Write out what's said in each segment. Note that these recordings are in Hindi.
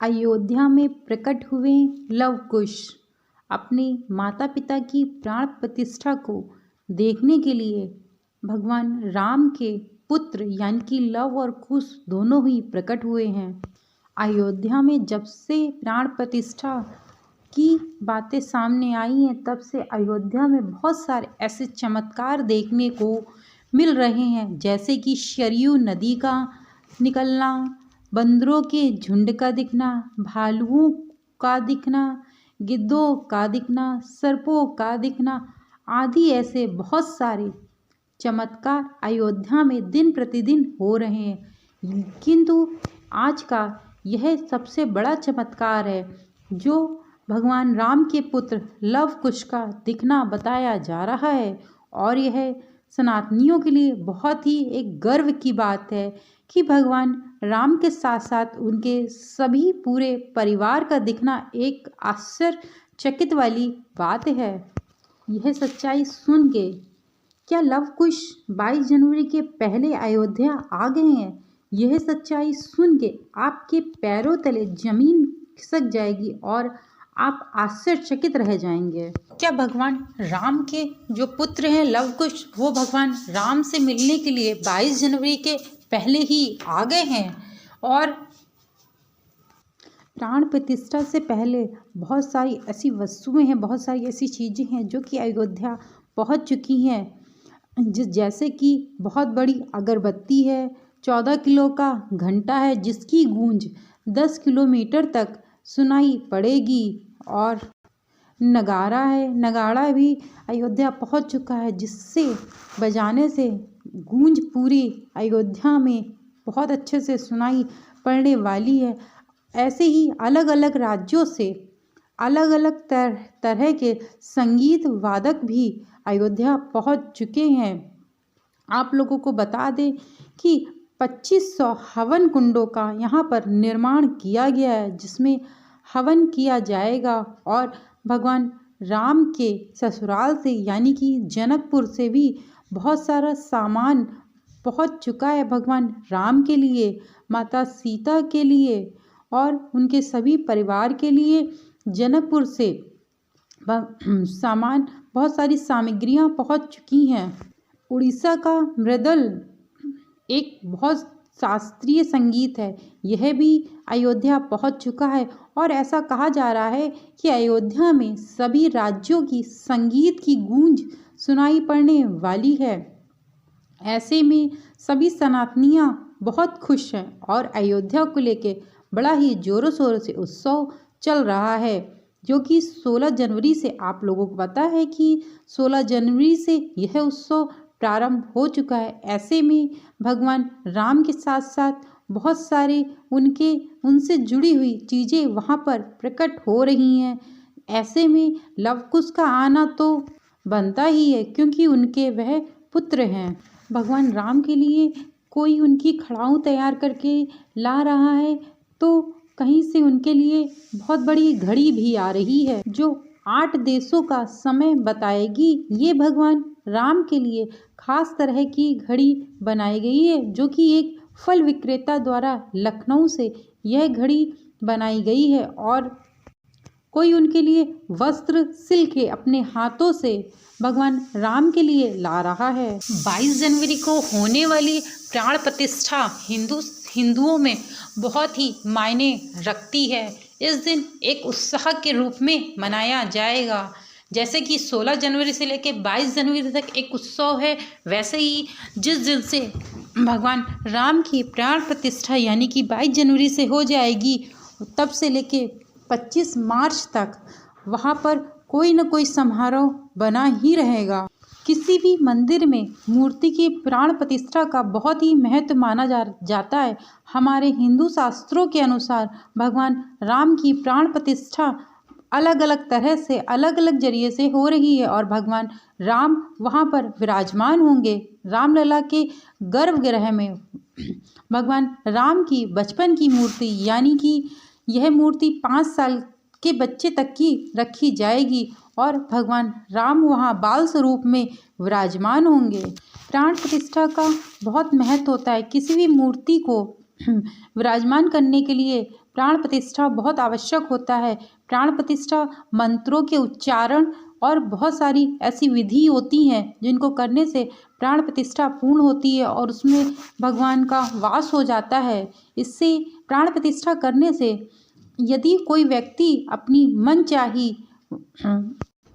अयोध्या में प्रकट हुए लव कुश अपने माता पिता की प्राण प्रतिष्ठा को देखने के लिए भगवान राम के पुत्र यानी कि लव और कुश दोनों ही प्रकट हुए हैं। अयोध्या में जब से प्राण प्रतिष्ठा की बातें सामने आई हैं तब से अयोध्या में बहुत सारे ऐसे चमत्कार देखने को मिल रहे हैं, जैसे कि सरयू नदी का निकलना, बंदरों के झुंड का दिखना, भालुओं का दिखना, गिद्धों का दिखना, सर्पों का दिखना आदि ऐसे बहुत सारे चमत्कार अयोध्या में दिन प्रतिदिन हो रहे हैं। किंतु आज का यह सबसे बड़ा चमत्कार है जो भगवान राम के पुत्र लव कुश का दिखना बताया जा रहा है, और यह सनातनियों के लिए बहुत ही एक गर्व की बात है कि भगवान राम के साथ साथ उनके सभी पूरे परिवार का दिखना एक आश्चर्यचकित वाली बात है। यह सच्चाई सुन के क्या लव कुश 22 जनवरी के पहले अयोध्या आ गए हैं? यह सच्चाई सुन के आपके पैरों तले जमीन खिसक जाएगी और आप आश्चर्यचकित रह जाएंगे। क्या भगवान राम के जो पुत्र हैं लव कुश, वो भगवान राम से मिलने के लिए 22 जनवरी के पहले ही आ गए हैं? और प्राण प्रतिष्ठा से पहले बहुत सारी ऐसी वस्तुएं हैं, बहुत सारी ऐसी चीज़ें हैं जो कि अयोध्या पहुंच चुकी हैं, जैसे कि बहुत बड़ी अगरबत्ती है, 14 किलो का घंटा है जिसकी गूंज 10 किलोमीटर तक सुनाई पड़ेगी, और नगाड़ा है, नगाड़ा भी अयोध्या पहुंच चुका है जिससे बजाने से गूंज पूरी अयोध्या में बहुत अच्छे से सुनाई पड़ने वाली है। ऐसे ही अलग अलग राज्यों से अलग अलग तरह के संगीत वादक भी अयोध्या पहुंच चुके हैं। आप लोगों को बता दें कि 2500 हवन कुंडों का यहाँ पर निर्माण किया गया है जिसमें हवन किया जाएगा, और भगवान राम के ससुराल से यानी कि जनकपुर से भी बहुत सारा सामान पहुंच चुका है भगवान राम के लिए, माता सीता के लिए और उनके सभी परिवार के लिए। जनकपुर से सामान बहुत सारी सामग्रियां पहुंच चुकी हैं। उड़ीसा का मृदल एक बहुत शास्त्रीय संगीत है, यह भी अयोध्या पहुंच चुका है, और ऐसा कहा जा रहा है कि अयोध्या में सभी राज्यों की संगीत की गूंज सुनाई पड़ने वाली है। ऐसे में सभी सनातनियां बहुत खुश हैं और अयोध्या को लेके बड़ा ही जोरों शोरों से उत्सव चल रहा है, जो कि 16 जनवरी से आप लोगों को पता है कि 16 जनवरी से यह उत्सव प्रारंभ हो चुका है। ऐसे में भगवान राम के साथ साथ बहुत सारे उनसे जुड़ी हुई चीज़ें वहाँ पर प्रकट हो रही हैं। ऐसे में लव कुश का आना तो बनता ही है क्योंकि उनके वह पुत्र हैं। भगवान राम के लिए कोई उनकी खड़ाऊ तैयार करके ला रहा है तो कहीं से उनके लिए बहुत बड़ी घड़ी भी आ रही है जो 8 देशों का समय बताएगी। ये भगवान राम के लिए खास तरह की घड़ी बनाई गई है जो कि एक फल विक्रेता द्वारा लखनऊ से यह घड़ी बनाई गई है, और कोई उनके लिए वस्त्र सिल के अपने हाथों से भगवान राम के लिए ला रहा है। 22 जनवरी को होने वाली प्राण प्रतिष्ठा हिंदुओं में बहुत ही मायने रखती है। इस दिन एक उत्साह के रूप में मनाया जाएगा। जैसे कि 16 जनवरी से लेकर 22 जनवरी तक एक उत्सव है, वैसे ही जिस दिन से भगवान राम की प्राण प्रतिष्ठा यानी कि 22 जनवरी से हो जाएगी, तब से लेके 25 मार्च तक वहाँ पर कोई न कोई समारोह बना ही रहेगा। किसी भी मंदिर में मूर्ति की प्राण प्रतिष्ठा का बहुत ही महत्व माना जाता है। हमारे हिंदू शास्त्रों के अनुसार भगवान राम की प्राण प्रतिष्ठा अलग अलग तरह से अलग अलग जरिए से हो रही है, और भगवान राम वहाँ पर विराजमान होंगे। रामलला के गर्भगृह में भगवान राम की बचपन की मूर्ति यानी कि यह मूर्ति 5 साल के बच्चे तक की रखी जाएगी, और भगवान राम वहाँ बाल स्वरूप में विराजमान होंगे। प्राण प्रतिष्ठा का बहुत महत्व होता है। किसी भी मूर्ति को विराजमान करने के लिए प्राण प्रतिष्ठा बहुत आवश्यक होता है। प्राण प्रतिष्ठा मंत्रों के उच्चारण और बहुत सारी ऐसी विधि होती हैं जिनको करने से प्राण प्रतिष्ठा पूर्ण होती है और उसमें भगवान का वास हो जाता है। इससे प्राण प्रतिष्ठा करने से यदि कोई व्यक्ति अपनी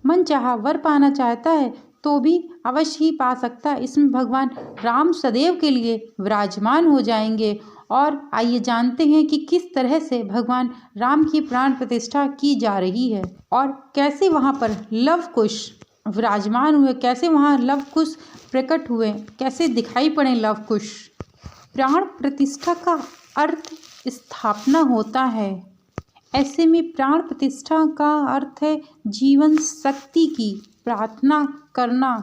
मनचाहा वर पाना चाहता है तो भी अवश्य ही पा सकता है। इसमें भगवान राम सदैव के लिए विराजमान हो जाएंगे। और आइए जानते हैं कि किस तरह से भगवान राम की प्राण प्रतिष्ठा की जा रही है और कैसे वहाँ पर लव कुश विराजमान हुए, कैसे वहाँ लव कुश प्रकट हुए, कैसे दिखाई पड़े लव कुश। प्राण प्रतिष्ठा का अर्थ स्थापना होता है। ऐसे में प्राण प्रतिष्ठा का अर्थ है जीवन शक्ति की प्रार्थना करना,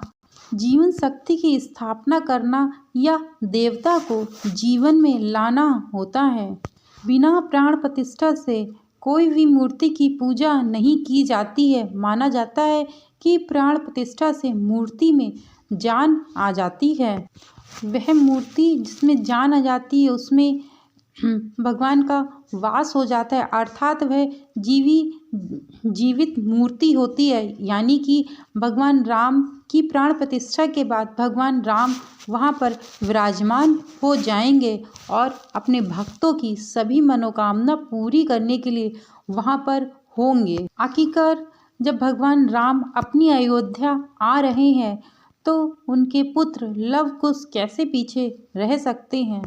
जीवन शक्ति की स्थापना करना या देवता को जीवन में लाना होता है। बिना प्राण प्रतिष्ठा से कोई भी मूर्ति की पूजा नहीं की जाती है। माना जाता है कि प्राण प्रतिष्ठा से मूर्ति में जान आ जाती है। वह मूर्ति जिसमें जान आ जाती है उसमें भगवान का वास हो जाता है, अर्थात वह जीवित मूर्ति होती है। यानी कि भगवान राम की प्राण प्रतिष्ठा के बाद भगवान राम वहाँ पर विराजमान हो जाएंगे और अपने भक्तों की सभी मनोकामना पूरी करने के लिए वहाँ पर होंगे। आखिरकार जब भगवान राम अपनी अयोध्या आ रहे हैं तो उनके पुत्र लव कुश कैसे पीछे रह सकते हैं।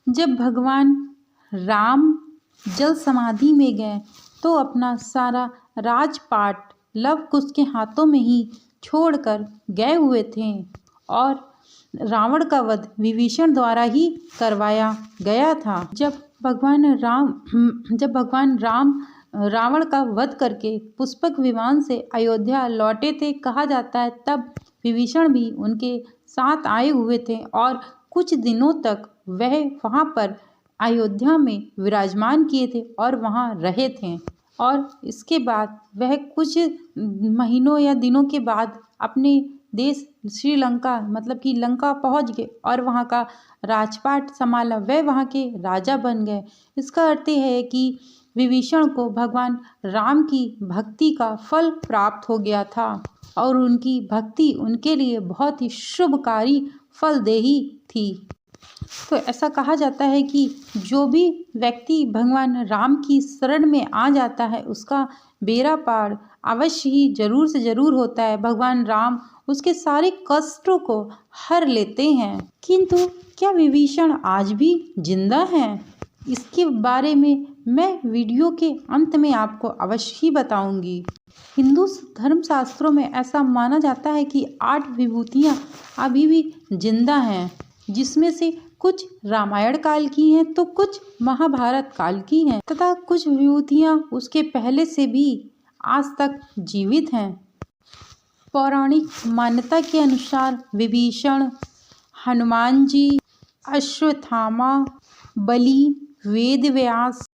जब भगवान राम जल समाधि में गए तो अपना सारा राजपाट लव कुश के हाथों में ही छोड़कर गए हुए थे और रावण का वध विभीषण द्वारा ही करवाया गया था। जब भगवान राम रावण का वध करके पुष्पक विमान से अयोध्या लौटे थे, कहा जाता है तब विभीषण भी उनके साथ आए हुए थे और कुछ दिनों तक वह वहाँ पर अयोध्या में विराजमान किए थे और वहाँ रहे थे। और इसके बाद वह कुछ महीनों या दिनों के बाद अपने देश श्रीलंका मतलब कि लंका पहुँच गए और वहाँ का राजपाट संभाला, वह वहाँ के राजा बन गए। इसका अर्थ है कि विभीषण को भगवान राम की भक्ति का फल प्राप्त हो गया था और उनकी भक्ति उनके लिए बहुत ही शुभकारी फलदेही थी। तो ऐसा कहा जाता है कि जो भी व्यक्ति भगवान राम की शरण में आ जाता है उसका बेड़ा पार अवश्य ही जरूर से जरूर होता है। भगवान राम उसके सारे कष्टों को हर लेते हैं। किंतु क्या विभीषण आज भी जिंदा हैं? इसके बारे में मैं वीडियो के अंत में आपको अवश्य ही बताऊंगी। हिंदू धर्मशास्त्रों में ऐसा माना जाता है कि 8 विभूतियाँ अभी भी जिंदा हैं, जिसमें से कुछ रामायण काल की हैं तो कुछ महाभारत काल की हैं तथा कुछ विभूतियाँ उसके पहले से भी आज तक जीवित हैं। पौराणिक मान्यता के अनुसार विभीषण, हनुमान जी, अश्वत्थामा, बलि, वेदव्यास,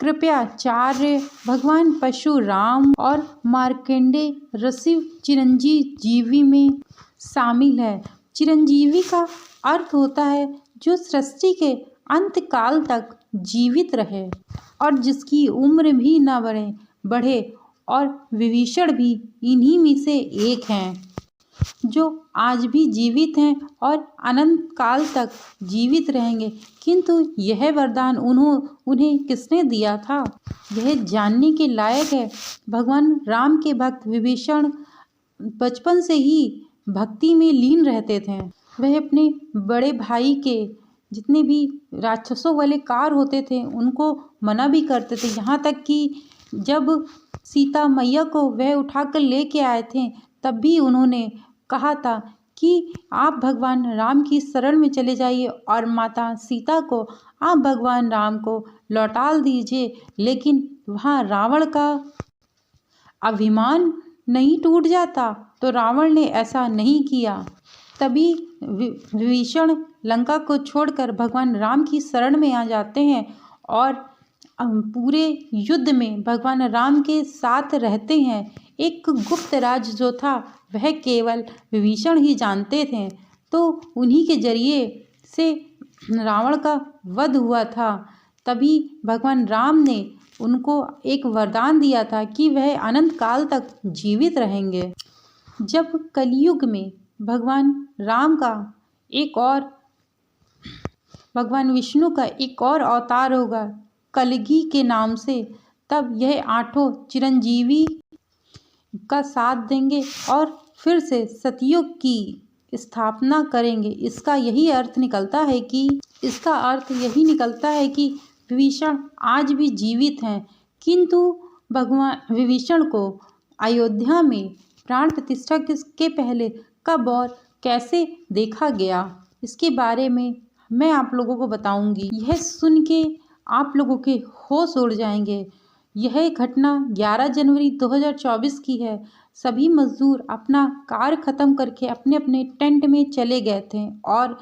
कृपाचार्य, भगवान परशुराम और मार्कंडेय ऋषि चिरंजीवी में शामिल है। चिरंजीवी का अर्थ होता है जो सृष्टि के अंत काल तक जीवित रहे और जिसकी उम्र भी न बढ़े और विभीषण भी इन्हीं में से एक हैं जो आज भी जीवित हैं और अनंत काल तक जीवित रहेंगे। किंतु यह वरदान उन्हें किसने दिया था, यह जानने के लायक है। भगवान राम के भक्त विभीषण बचपन से ही भक्ति में लीन रहते थे। वह अपने बड़े भाई के जितने भी राक्षसों वाले कार होते थे उनको मना भी करते थे। यहाँ तक कि जब सीता मैया को वह उठाकर लेके आए थे तब भी उन्होंने कहा था कि आप भगवान राम की शरण में चले जाइए और माता सीता को आप भगवान राम को लौटा दीजिए। लेकिन वहाँ रावण का अभिमान नहीं टूट जाता तो रावण ने ऐसा नहीं किया। तभी विभीषण लंका को छोड़कर भगवान राम की शरण में आ जाते हैं और पूरे युद्ध में भगवान राम के साथ रहते हैं। एक गुप्त राज जो था वह केवल विभीषण ही जानते थे, तो उन्हीं के जरिए से रावण का वध हुआ था, तभी भगवान राम ने उनको एक वरदान दिया था कि वह अनंत काल तक जीवित रहेंगे। जब कलयुग में भगवान विष्णु का एक और अवतार होगा कलगी के नाम से, तब यह आठों चिरंजीवी का साथ देंगे और फिर से सतयुग की स्थापना करेंगे। इसका यही अर्थ निकलता है कि विभीषण आज भी जीवित हैं, किंतु भगवान विभीषण को अयोध्या में प्राण प्रतिष्ठा के पहले कब और कैसे देखा गया, इसके बारे में मैं आप लोगों को बताऊंगी। यह सुन के आप लोगों के होश उड़ जाएंगे। यह घटना 11 जनवरी 2024 की है। सभी मजदूर अपना कार्य खत्म करके अपने अपने टेंट में चले गए थे और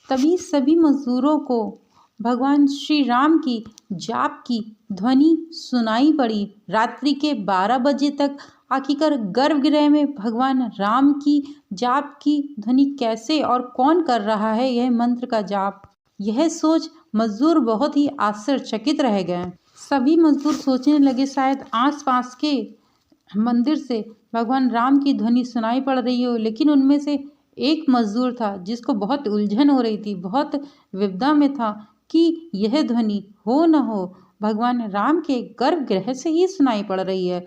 तभी सभी मजदूरों को भगवान श्री राम की जाप की ध्वनि सुनाई पड़ी। रात्रि के 12 बजे तक आखिरकार गर्भगृह में भगवान राम की जाप की ध्वनि कैसे और कौन कर रहा है यह मंत्र का जाप, यह सोच मजदूर बहुत ही आश्चर्यचकित रह गए। सभी मजदूर सोचने लगे शायद आसपास के मंदिर से भगवान राम की ध्वनि सुनाई पड़ रही हो, लेकिन उनमें से एक मजदूर था जिसको बहुत उलझन हो रही थी, बहुत विपदा में था कि यह ध्वनि हो न हो भगवान राम के गर्भगृह से ही सुनाई पड़ रही है।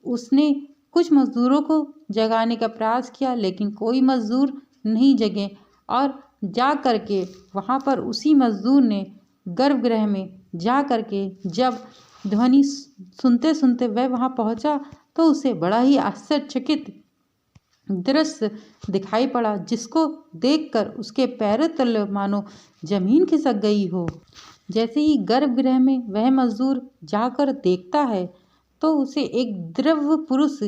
उसने कुछ मजदूरों को जगाने का प्रयास किया, लेकिन कोई मजदूर नहीं जगे और जा करके वहाँ पर उसी मजदूर ने गर्भगृह में जा करके जब ध्वनि सुनते सुनते वह वहाँ पहुँचा तो उसे बड़ा ही आश्चर्यचकित दृश्य दिखाई पड़ा, जिसको देखकर उसके पैरों तले मानो जमीन खिसक गई हो। जैसे ही गर्भगृह में वह मजदूर जाकर देखता है तो उसे एक द्रव्य पुरुष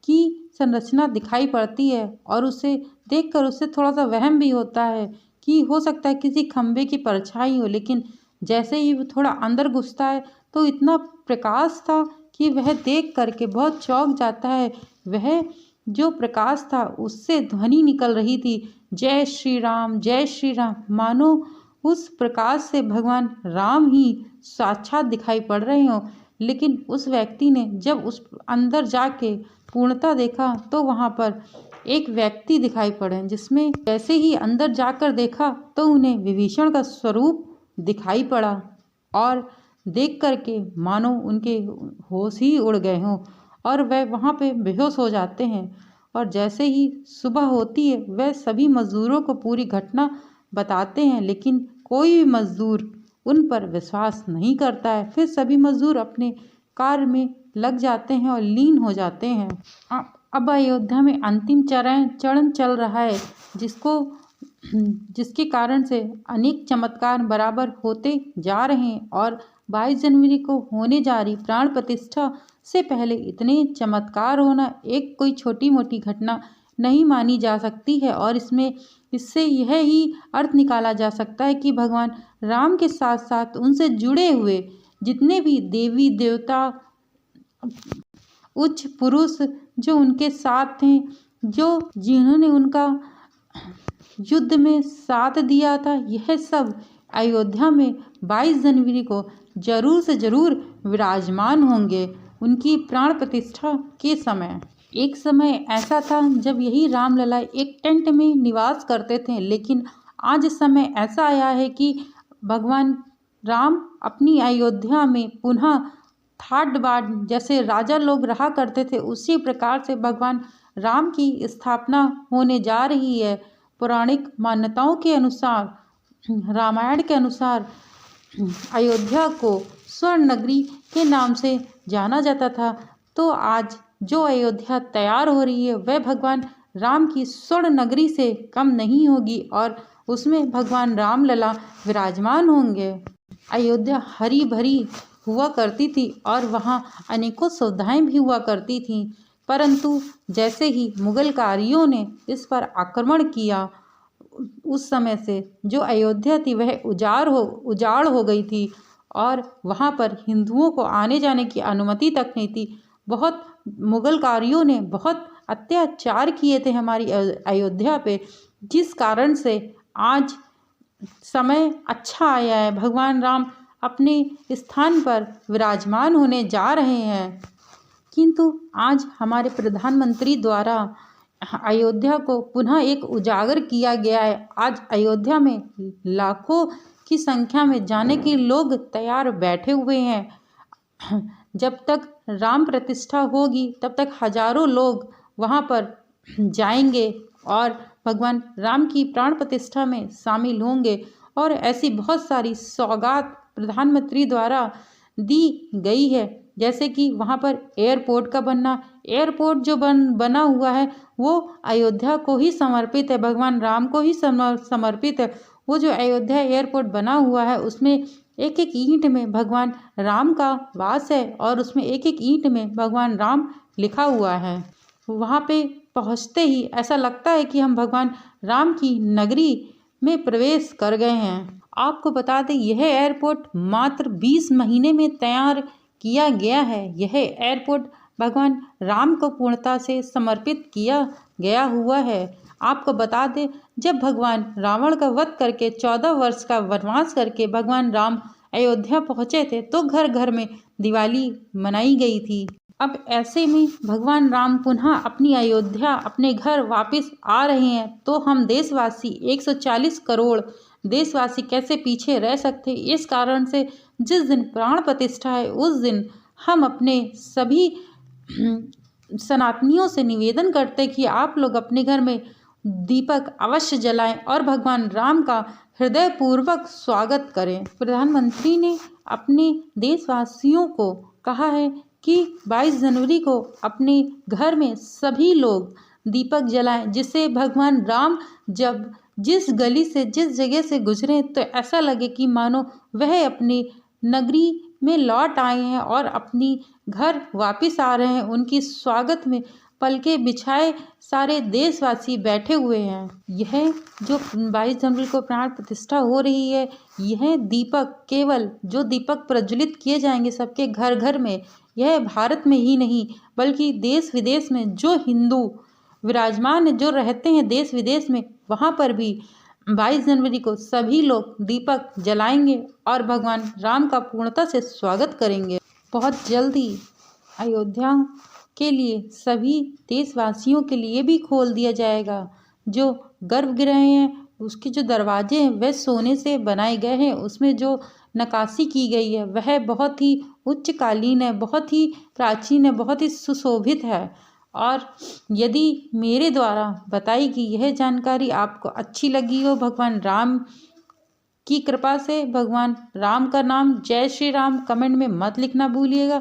की संरचना दिखाई पड़ती है और उसे देखकर उसे थोड़ा सा वहम भी होता है कि हो सकता है किसी खंबे की परछाई हो, लेकिन जैसे ही वो थोड़ा अंदर घुसता है तो इतना प्रकाश था कि वह देख करके बहुत चौंक जाता है। वह जो प्रकाश था उससे ध्वनि निकल रही थी, जय श्री राम, जय श्री राम, मानो उस प्रकाश से भगवान राम ही साक्षात दिखाई पड़ रहे हों। लेकिन उस व्यक्ति ने जब उस अंदर जाके पूर्णता देखा तो वहाँ पर एक व्यक्ति दिखाई पड़े, जिसमें जैसे ही अंदर जाकर देखा तो उन्हें विभीषण का स्वरूप दिखाई पड़ा और देख करके मानो उनके होश ही उड़ गए हों और वह वहाँ पे बेहोश हो जाते हैं। और जैसे ही सुबह होती है वह सभी मजदूरों को पूरी घटना बताते हैं, लेकिन कोई भी मजदूर उन पर विश्वास नहीं करता है। फिर सभी मजदूर अपने कार्य में लग जाते हैं और लीन हो जाते हैं। अब अयोध्या में अंतिम चरण चल रहा है, जिसके कारण से अनेक चमत्कार बराबर होते जा रहे हैं और 22 जनवरी को होने जा रही प्राण प्रतिष्ठा से पहले इतने चमत्कार होना एक कोई छोटी मोटी घटना नहीं मानी जा सकती है। और इससे यह ही अर्थ निकाला जा सकता है कि भगवान राम के साथ साथ उनसे जुड़े हुए जितने भी देवी देवता उच्च पुरुष जो उनके साथ थे, जिन्होंने उनका युद्ध में साथ दिया था, यह सब अयोध्या में 22 जनवरी को जरूर से जरूर विराजमान होंगे उनकी प्राण प्रतिष्ठा के समय। एक समय ऐसा था जब यही रामलला एक टेंट में निवास करते थे, लेकिन आज समय ऐसा आया है कि भगवान राम अपनी अयोध्या में पुनः ठाट बाट जैसे राजा लोग रहा करते थे उसी प्रकार से भगवान राम की स्थापना होने जा रही है। पौराणिक मान्यताओं के अनुसार, रामायण के अनुसार अयोध्या को स्वर्ण नगरी के नाम से जाना जाता था, तो आज जो अयोध्या तैयार हो रही है वह भगवान राम की स्वर्ण नगरी से कम नहीं होगी और उसमें भगवान रामलला विराजमान होंगे। अयोध्या हरी भरी हुआ करती थी और वहाँ अनेकों सुविधाएं भी हुआ करती थीं, परंतु जैसे ही मुगलकारियों ने इस पर आक्रमण किया, उस समय से जो अयोध्या थी वह उजाड़ हो गई थी और वहाँ पर हिंदुओं को आने जाने की अनुमति तक नहीं थी। बहुत मुगलकारियों ने बहुत अत्याचार किए थे हमारी अयोध्या पे, जिस कारण से आज समय अच्छा आया है। भगवान राम अपने स्थान पर विराजमान होने जा रहे हैं। किंतु आज हमारे प्रधानमंत्री द्वारा अयोध्या को पुनः एक उजागर किया गया है। आज अयोध्या में लाखों की संख्या में जाने के लोग तैयार बैठे हुए हैं। जब तक राम प्रतिष्ठा होगी तब तक हजारों लोग वहाँ पर जाएंगे और भगवान राम की प्राण प्रतिष्ठा में शामिल होंगे। और ऐसी बहुत सारी सौगात प्रधानमंत्री द्वारा दी गई है, जैसे कि वहाँ पर एयरपोर्ट का बनना। एयरपोर्ट जो बना हुआ है वो अयोध्या को ही समर्पित है, भगवान राम को ही समर्पित है। वो जो अयोध्या एयरपोर्ट बना हुआ है उसमें एक एक ईंट में भगवान राम का वास है और उसमें एक एक ईंट में भगवान राम लिखा हुआ है। वहाँ पे पहुँचते ही ऐसा लगता है कि हम भगवान राम की नगरी में प्रवेश कर गए हैं। आपको बता दें यह एयरपोर्ट मात्र 20 महीने में तैयार किया गया है। यह एयरपोर्ट भगवान राम को पूर्णता से समर्पित किया गया हुआ है। आपको बता दें जब भगवान रावण का वध करके 14 वर्ष का वनवास करके भगवान राम अयोध्या पहुँचे थे तो घर घर में दिवाली मनाई गई थी। अब ऐसे में भगवान राम पुनः अपनी अयोध्या अपने घर वापस आ रहे हैं तो हम देशवासी 140 करोड़ देशवासी कैसे पीछे रह सकते। इस कारण से जिस दिन प्राण प्रतिष्ठा है उस दिन हम अपने सभी सनातनियों से निवेदन करते कि आप लोग अपने घर में दीपक अवश्य जलाएं और भगवान राम का हृदयपूर्वक स्वागत करें। प्रधानमंत्री ने अपने देशवासियों को कहा है कि 22 जनवरी को अपने घर में सभी लोग दीपक जलाएं, जिससे भगवान राम जब जिस गली से जिस जगह से गुजरे तो ऐसा लगे कि मानो वह अपनी नगरी में लौट आए हैं और अपनी घर वापस आ रहे हैं। उनकी स्वागत में पलके बिछाए सारे देशवासी बैठे हुए हैं। यह जो 22 जनवरी को प्राण प्रतिष्ठा हो रही है, यह दीपक केवल जो दीपक प्रज्वलित किए जाएंगे सबके घर घर में, यह भारत में ही नहीं बल्कि देश विदेश में जो हिंदू विराजमान है, जो रहते हैं देश विदेश में, वहाँ पर भी 22 जनवरी को सभी लोग दीपक जलाएंगे और भगवान राम का पूर्णता से स्वागत करेंगे। बहुत जल्दी अयोध्या के लिए सभी देशवासियों के लिए भी खोल दिया जाएगा। जो गर्भगृह हैं उसके जो दरवाजे हैं वह सोने से बनाए गए हैं। उसमें जो नक्काशी की गई है वह बहुत ही उच्चकालीन है, बहुत ही प्राचीन है, बहुत ही सुशोभित है। और यदि मेरे द्वारा बताई गई यह जानकारी आपको अच्छी लगी हो, भगवान राम की कृपा से, भगवान राम का नाम जय श्री राम कमेंट में मत लिखना भूलिएगा।